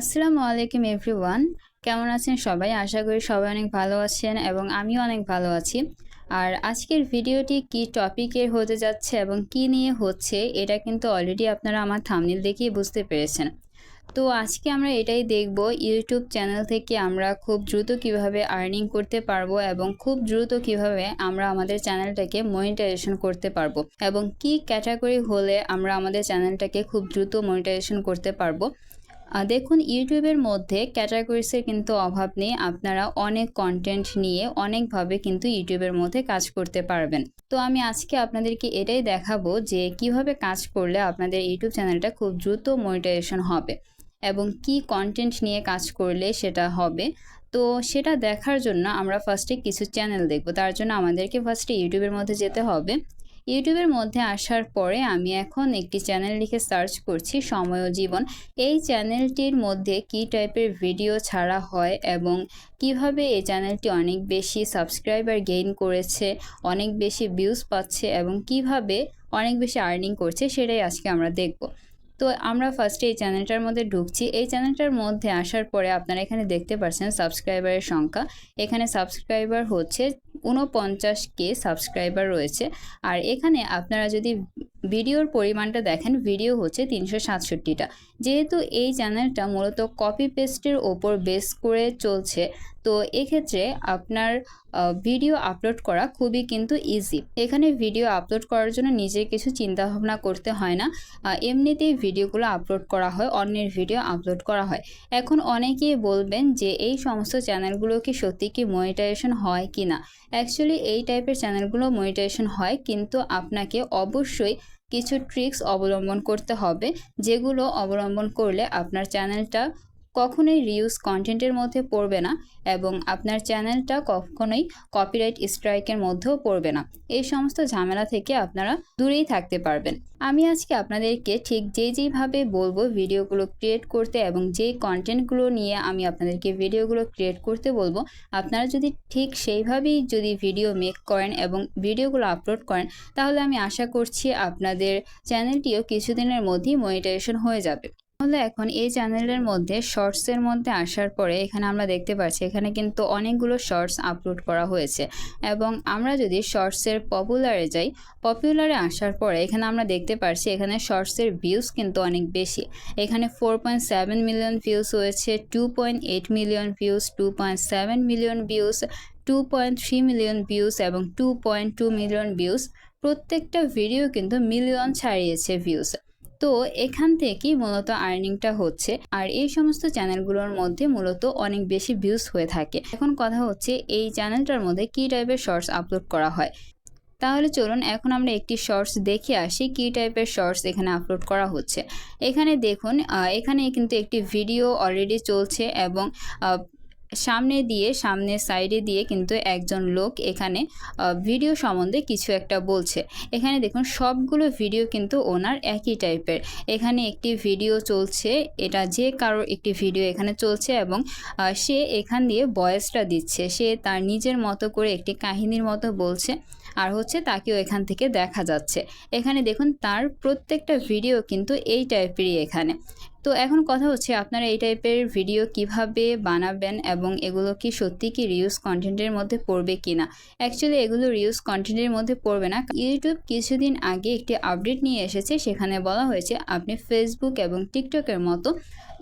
আসসালামু আলাইকুম এভরিওয়ান। কেমন আছেন সবাই? আশা করি সবাই অনেক ভালো আছেন এবং আমিও অনেক ভালো আছি। আর আজকের ভিডিওটি কি টপিকের হতে যাচ্ছে এবং কি নিয়ে হচ্ছে এটা কিন্তু অলরেডি আপনারা আমার থাম্বনেল দেখেই বুঝতে পেরেছেন। তো আজকে আমরা এটাই দেখব ইউটিউব চ্যানেল থেকে আমরা খুব দ্রুত কিভাবে আর্নিং করতে পারবো এবং খুব দ্রুত কিভাবে আমরা আমাদের চ্যানেলটাকে মনিটাইজেশন করতে পারবো এবং কি ক্যাটাগরি হলে আমরা আমাদের চ্যানেলটাকে খুব দ্রুত মনিটাইজেশন করতে পারবো। দেখুন, ইউটিউবের মধ্যে ক্যাটাগরিসের কিন্তু অভাব নেই। আপনারা অনেক কন্টেন্ট নিয়ে অনেকভাবে কিন্তু ইউটিউবের মধ্যে কাজ করতে পারবেন। তো আমি আজকে আপনাদেরকে এটাই দেখাবো যে কিভাবে কাজ করলে আপনাদের ইউটিউব চ্যানেলটা খুব দ্রুত মনিটাইজেশন হবে এবং কি কন্টেন্ট নিয়ে কাজ করলে সেটা হবে। তো সেটা দেখার জন্য আমরা ফার্স্টে কিছু চ্যানেল দেখব। তার জন্য আমাদেরকে ফার্স্টে ইউটিউবের মধ্যে যেতে হবে। ইউটিউবের মধ্যে আসার পরে আমি এখন একটি চ্যানেল লিখে সার্চ করছি, সময় ও জীবন। এই চ্যানেলটির মধ্যে কী টাইপের ভিডিও ছাড়া হয় এবং কিভাবে এই চ্যানেলটি অনেক বেশি সাবস্ক্রাইবার গেইন করেছে, অনেক বেশি ভিউজ পাচ্ছে এবং কিভাবে অনেক বেশি আর্নিং করছে সেটাই আজকে আমরা দেখব। তো আমরা ফার্স্টে এই চ্যানেলটার মধ্যে ঢুকছি। এই চ্যানেলটার মধ্যে আসার পরে আপনারা এখানে দেখতে পাচ্ছেন সাবস্ক্রাইবারের সংখ্যা। এখানে সাবস্ক্রাইবার হচ্ছে 49K সাবস্ক্রাইবার রয়েছে। আর এখানে আপনারা যদি ভিডিওর পরিমাণটা দেখেন, ভিডিও হচ্ছে 367টা। যেহেতু এই চ্যানেলটা মূলত কপি পেস্টের ওপর বেস করে চলছে, তো এক্ষেত্রে আপনার ভিডিও আপলোড করা খুবই কিন্তু ইজি। এখানে ভিডিও আপলোড করার জন্য নিজের কিছু চিন্তা ভাবনা করতে হয় না, এমনিতেই ভিডিওগুলো আপলোড করা হয়, অন্যের ভিডিও আপলোড করা হয়। এখন অনেকেই বলবেন যে এই সমস্ত চ্যানেলগুলো কি সত্যি কি মনিটাইজেশন হয় কি না। অ্যাকচুয়ালি এই টাইপের চ্যানেলগুলো মনিটাইজেশন হয়, কিন্তু আপনাকে অবশ্যই কিছু ট্রিক্স অবলম্বন করতে হবে, যেগুলো অবলম্বন করলে আপনার চ্যানেলটা কখনোই রিউজ কন্টেন্টের মধ্যে পড়বে না এবং আপনার চ্যানেলটা কখনোই কপিরাইট স্ট্রাইকের মধ্যেও পড়বে না। এই সমস্ত ঝামেলা থেকে আপনারা দূরেই থাকতে পারবেন। আমি আজকে আপনাদেরকে ঠিক যেইভাবে বলবো ভিডিওগুলো ক্রিয়েট করতে এবং যেই কন্টেন্টগুলো নিয়ে আমি আপনাদেরকে ভিডিওগুলো ক্রিয়েট করতে বলবো, আপনারা যদি ঠিক সেইভাবেই যদি ভিডিও মেক করেন এবং ভিডিওগুলো আপলোড করেন, তাহলে আমি আশা করছি আপনাদের চ্যানেলটিও কিছুদিনের মধ্যেই মনিটাইজেশন হয়ে যাবে। তাহলে এখন এই চ্যানেলের মধ্যে শর্টসের মধ্যে আসার পরে এখানে আমরা দেখতে পাচ্ছি এখানে কিন্তু অনেকগুলো শর্টস আপলোড করা হয়েছে এবং আমরা যদি শর্টসের পপুলারে যাই, পপুলারে আসার পরে এখানে আমরা দেখতে পাচ্ছি এখানে শর্টসের ভিউজ কিন্তু অনেক বেশি। এখানে 4.7 মিলিয়ন ভিউজ হয়েছে, 2.8 million views, 2.7 million views, 2.3 million views এবং 2.2 মিলিয়ন ভিউজ। প্রত্যেকটা ভিডিও কিন্তু মিলিয়ন ছাড়িয়েছে ভিউজ। তো এখান থেকেই মূলত আর্নিংটা হচ্ছে, আর এই সমস্ত চ্যানেলগুলোর মধ্যে মূলত অনেক বেশি ভিউজ হয়ে থাকে। এখন কথা হচ্ছে এই চ্যানেলটার মধ্যে কী টাইপের শর্টস আপলোড করা হয়। তাহলে চলুন এখন আমরা একটি শর্টস দেখে আসি কী টাইপের শর্টস এখানে আপলোড করা হচ্ছে। এখানে দেখুন, এখানে কিন্তু একটি ভিডিও অলরেডি চলছে এবং সামনে সাইডে দিয়ে কিন্তু একজন লোক এখানে ভিডিও সম্বন্ধে কিছু একটা বলছে। এখানে দেখুন সবগুলো ভিডিও কিন্তু ওনার একই টাইপের। এখানে একটি ভিডিও চলছে, এটা যে কারোর একটি ভিডিও এখানে চলছে এবং সে এখান দিয়ে ভয়েসটা দিচ্ছে, সে তার নিজের মতো করে একটি কাহিনীর মতো বলছে আর হচ্ছে তাকেও এখান থেকে দেখা যাচ্ছে। এখানে দেখুন তার প্রত্যেকটা ভিডিও কিন্তু এই টাইপেরই এখানে। তো এখন কথা হচ্ছে আপনারা এই টাইপের ভিডিও কিভাবে বানাবেন এবং এগুলো কি সত্যি কি রিউজ কন্টেন্টের মধ্যে পড়বে কি না। অ্যাকচুয়ালি এগুলো রিউজ কন্টেন্টের মধ্যে পড়বে না। ইউটিউব কিছুদিন আগে একটি আপডেট নিয়ে এসেছে, সেখানে বলা হয়েছে আপনি ফেসবুক এবং টিকটকের মতো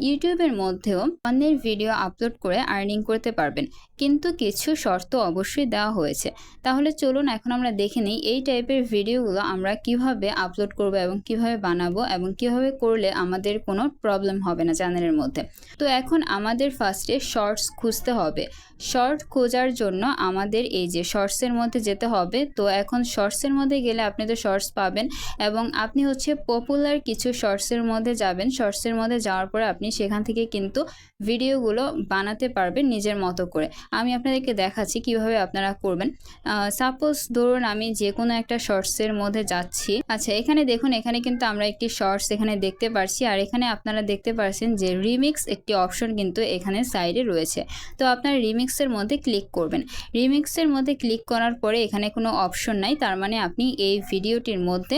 ইউটিউবের মধ্যেও অন্যের ভিডিও আপলোড করে আর্নিং করতে পারবেন, কিন্তু কিছু শর্ত অবশ্যই দেওয়া হয়েছে। তাহলে চলুন এখন আমরা দেখে নিই এই টাইপের ভিডিওগুলো আমরা কিভাবে আপলোড করব এবং কিভাবে বানাবো এবং কিভাবে করলে আমাদের কোনো প্রবলেম হবে না চ্যানেলের মধ্যে। তো এখন আমাদের ফার্স্টে শর্টস খুঁজতে হবে। শর্ট খোঁজার জন্য আমাদের এই যে শর্টসের মধ্যে যেতে হবে। তো এখন শর্টসের মধ্যে গেলে আপনি তো শর্টস পাবেন এবং আপনি হচ্ছে পপুলার কিছু শর্টসের মধ্যে যাবেন। শর্টসের মধ্যে যাওয়ার পরে আপনি সেখান থেকে কিন্তু ভিডিওগুলো বানাতে পারবেন নিজের মতো করে। আমি আপনাদেরকে দেখাচ্ছি কিভাবে আপনারা করবেন। সাপোজ ধরুন আমি যে কোনো একটা শর্টসের মধ্যে যাচ্ছি। আচ্ছা, এখানে দেখুন এখানে কিন্তু আমরা একটি শর্টস এখানে দেখতে পারছি, আর এখানে আপনারা দেখতে পাচ্ছেন যে রিমিক্স একটি অপশন কিন্তু এখানে সাইডে রয়েছে। তো আপনারা রিমিক্সের মধ্যে ক্লিক করবেন। রিমিক্সের মধ্যে ক্লিক করার পরে এখানে কোনো অপশন নাই, তার মানে আপনি এই ভিডিওটির মধ্যে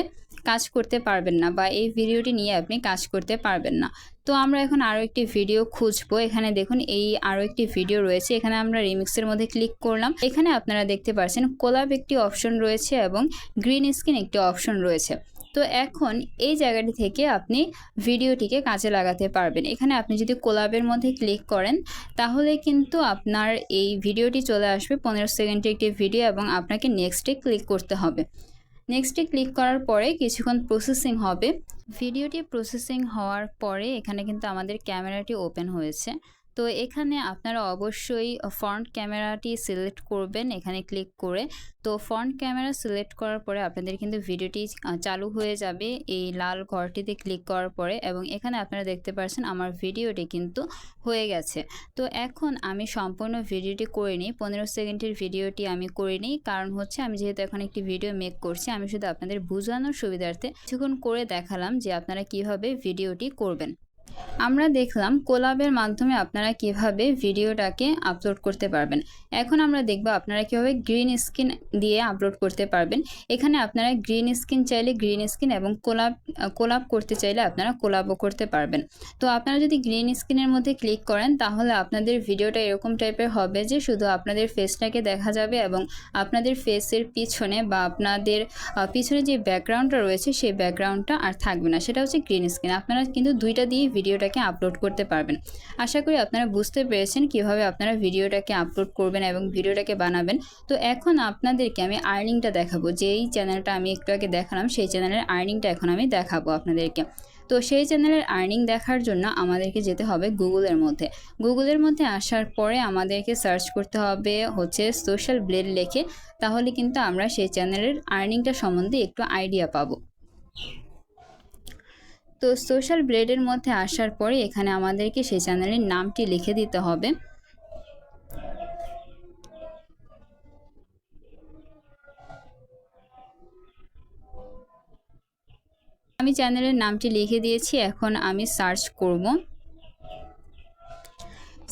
কাজ করতে পারবেন না বা এই ভিডিওটি নিয়ে আপনি কাজ করতে পারবেন না। তো আমরা এখন আরও একটি ভিডিও খুঁজবো। এখানে দেখুন এই আরও একটি ভিডিও রয়েছে, এখানে আমরা রিমিক্সের মধ্যে ক্লিক করলাম। এখানে আপনারা দেখতে পাচ্ছেন কোলাব একটি অপশন রয়েছে এবং গ্রিন স্ক্রিন একটি অপশন রয়েছে। তো এখন এই জায়গাটি থেকে আপনি ভিডিওটিকে কাজে লাগাতে পারবেন। এখানে আপনি যদি কোলাবের মধ্যে ক্লিক করেন তাহলে কিন্তু আপনার এই ভিডিওটি চলে আসবে 15 সেকেন্ডের একটি ভিডিও এবং আপনাকে নেক্সটে ক্লিক করতে হবে। নেক্সটে ক্লিক করার পরে কিছুক্ষণ প্রসেসিং হবে। ভিডিওটি প্রসেসিং হওয়ার পরে এখানে কিন্তু আমাদের ক্যামেরাটি ওপেন হয়েছে। তো এখানে আপনারা অবশ্যই ফ্রন্ট ক্যামেরাটি সিলেক্ট করবেন এখানে ক্লিক করে। তো ফ্রন্ট ক্যামেরা সিলেক্ট করার পরে আপনাদের কিন্তু ভিডিওটি চালু হয়ে যাবে এই লাল ঘরটিতে ক্লিক করার পরে, এবং এখানে আপনারা দেখতে পাচ্ছেন আমার ভিডিওটি কিন্তু হয়ে গেছে। তো এখন আমি সম্পূর্ণ ভিডিওটি করে নিই, 15 সেকেন্ডের ভিডিওটি আমি করে নিই, কারণ হচ্ছে আমি যেহেতু এখন একটি ভিডিও মেক করছি, আমি শুধু আপনাদের বোঝানোর সুবিধার্থে কিছুক্ষণ করে দেখালাম যে আপনারা কিভাবে ভিডিওটি করবেন। আমরা দেখলাম কোলাবের মাধ্যমে আপনারা কিভাবে ভিডিওটাকে আপলোড করতে পারবেন। এখন আমরা দেখব আপনারা কিভাবে গ্রিন স্ক্রিন দিয়ে আপলোড করতে পারবেন। এখানে আপনারা গ্রিন স্ক্রিন চাইলে গ্রিন স্ক্রিন এবং কোলাব করতে চাইলে আপনারা কোলাবও করতে পারবেন। তো আপনারা যদি গ্রিন স্ক্রিনের মধ্যে ক্লিক করেন তাহলে আপনাদের ভিডিওটা এরকম টাইপের হবে যে শুধু আপনাদের ফেসটাকে দেখা যাবে এবং আপনাদের ফেসের পিছনে বা আপনাদের পিছনে যে ব্যাকগ্রাউন্ডটা রয়েছে সেই ব্যাকগ্রাউন্ডটা আর থাকবে না, সেটা হচ্ছে গ্রিন স্ক্রিন। আপনারা কিন্তু দুইটা দিয়ে ভিডিওটাকে আপলোড করতে পারবেন। আশা করি আপনারা বুঝতে পেরেছেন কিভাবে আপনারা ভিডিওটাকে আপলোড করবেন এবং ভিডিওটাকে বানাবেন। তো এখন আপনাদেরকে আমি আর্নিংটা দেখাবো, যেই চ্যানেলটা আমি একটু আগে দেখালাম সেই চ্যানেলের আর্নিংটা এখন আমি দেখাবো আপনাদেরকে। তো সেই চ্যানেলের আর্নিং দেখার জন্য আমাদেরকে যেতে হবে গুগলের মধ্যে। গুগলের মধ্যে আসার পরে আমাদেরকে সার্চ করতে হবে হচ্ছে সোশ্যাল ব্লেড লিখে, তাহলে কিন্তু আমরা সেই চ্যানেলের আর্নিংটা সম্বন্ধে একটু আইডিয়া পাবো। তো সোশ্যাল ব্লেডের মধ্যে আসার পরে এখানে আমাদেরকে সেই চ্যানেলের নামটি লিখে দিতে হবে। আমি চ্যানেলের নামটি লিখে দিয়েছি, এখন আমি সার্চ করব।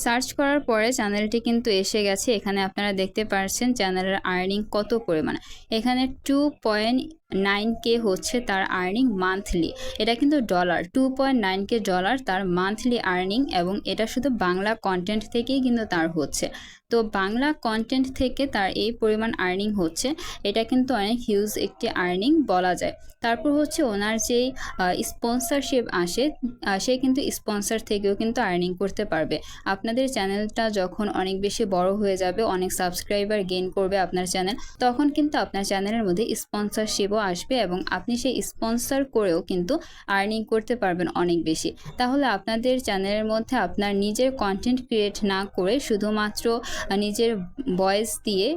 সার্চ করার পরে চ্যানেলটি কিন্তু এসে গেছে। এখানে আপনারা দেখতে পাচ্ছেন চ্যানেলের আর্নিং কত পরিমাণে। এখানে 2.9K হচ্ছে তার আর্নিং মান্থলি। এটা কিন্তু ডলার, 2.9K ডলার তার মান্থলি আর্নিং, এবং এটা শুধু বাংলা কন্টেন্ট থেকেই কিন্তু তার হচ্ছে। তো বাংলা কন্টেন্ট থেকে তার এই পরিমাণ আর্নিং হচ্ছে, এটা কিন্তু অনেক হিউজ একটি আর্নিং বলা যায়। তারপর হচ্ছে ওনার যেই স্পন্সরশিপ আসে, সে কিন্তু স্পন্সর থেকেও কিন্তু আর্নিং করতে পারবে। আপনাদের চ্যানেলটা যখন অনেক বেশি বড় হয়ে যাবে, অনেক সাবস্ক্রাইবার গেইন করবে আপনার চ্যানেল, তখন কিন্তু আপনার চ্যানেলের মধ্যে স্পন্সরশিপও আসবে এবং আপনি সেই স্পন্সর করেও কিন্তু আর্নিং করতে পারবেন অনেক বেশি। তাহলে আপনাদের চ্যানেলের মধ্যে আপনার নিজের কন্টেন্ট ক্রিয়েট না করে শুধুমাত্র নিজের ভয়েস দিয়ে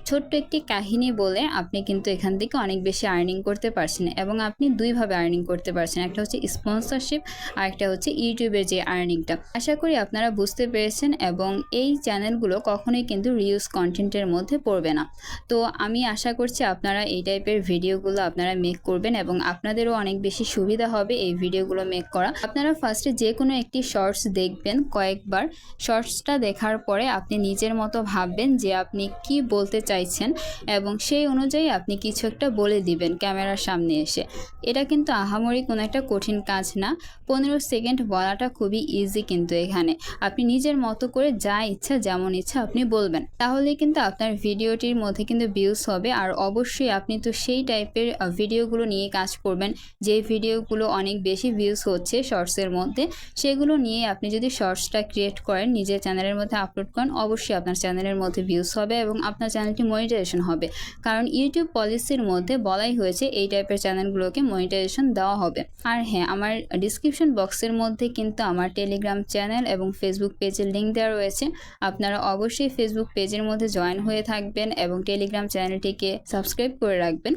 ছোট্ট একটি কাহিনী বলে আপনি কিন্তু এখান থেকে অনেক বেশি আর্নিং করতে পারছেন, এবং আপনি দুইভাবে আর্নিং করতে পারছেন, একটা হচ্ছে স্পন্সরশিপ আর একটা হচ্ছে ইউটিউবের যে আর্নিংটা। আশা করি আপনারা বুঝতে পেরেছেন, এবং এই চ্যানেলগুলো কখনোই কিন্তু রিউজ কন্টেন্টের মধ্যে পড়বে না। তো আমি আশা করছি আপনারা এই টাইপের ভিডিওগুলো আপনারা মেক করবেন এবং আপনাদেরও অনেক বেশি সুবিধা হবে এই ভিডিওগুলো মেক করা। আপনারা ফার্স্টে যে কোনো একটি শর্টস দেখবেন কয়েকবার। শর্টসটা দেখার পরে আপনি নিজের মতো ভাববেন যে আপনি কি বলতে চাইছেন, এবং সেই অনুযায়ী আপনি কিছু একটা বলে দিবেন ক্যামেরার সামনে এসে। এটা কিন্তু আহামরি কোনো একটা কঠিন কাজ না, 15 সেকেন্ড বলাটা খুবই ইজি। কিন্তু এখানে আপনি নিজের মতো করে যা ইচ্ছা যেমন ইচ্ছা আপনি বলবেন, তাহলে কিন্তু আপনার ভিডিওটির মধ্যে কিন্তু ভিউজ হবে। আর অবশ্যই আপনি তো সেই টাইপের ভিডিওগুলো নিয়ে কাজ করবেন যে ভিডিওগুলো অনেক বেশি ভিউজ হচ্ছে শর্টসের মধ্যে, সেগুলো নিয়ে আপনি যদি শর্টসটা ক্রিয়েট করেন, নিজের চ্যানেলের মধ্যে আপলোড করেন, অবশ্যই আপনার চ্যানেলের মধ্যে ভিউজ হবে এবং আপনার চ্যানেলটি মনিটাইজেশন হবে। কারণ ইউটিউব পলিসির মধ্যে বলাই হয়েছে এই টাইপের চ্যানেলগুলোকে মনিটাইজেশন দেওয়া হবে। আর হ্যাঁ, আমার ডিসক্রিপশন বক্সের মধ্যে কিন্তু আমার টেলিগ্রাম চ্যানেল এবং ফেসবুক পেজের লিঙ্ক দেওয়া রয়েছে। আপনারা অবশ্যই ফেসবুক পেজের মধ্যে জয়েন হয়ে থাকবেন এবং টেলিগ্রাম চ্যানেলটিকে সাবস্ক্রাইব করে রাখবেন।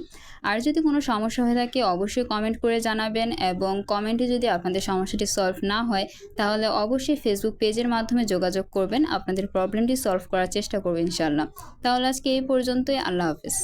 আর যদি কোনো সমস্যা হয়ে থাকে অবশ্যই কমেন্ট করে জানাবেন, এবং কমেন্টে যদি আপনাদের সমস্যাটি সলভ না হয় তাহলে অবশ্যই ফেসবুক পেজের মাধ্যমে যোগাযোগ করবেন, আপনাদের প্রবলেমটি সলভ করার চেষ্টা করবেন ইনশাআল্লাহ। তাহলে আজকে এই পর্যন্তই, আল্লাহ হাফেজ।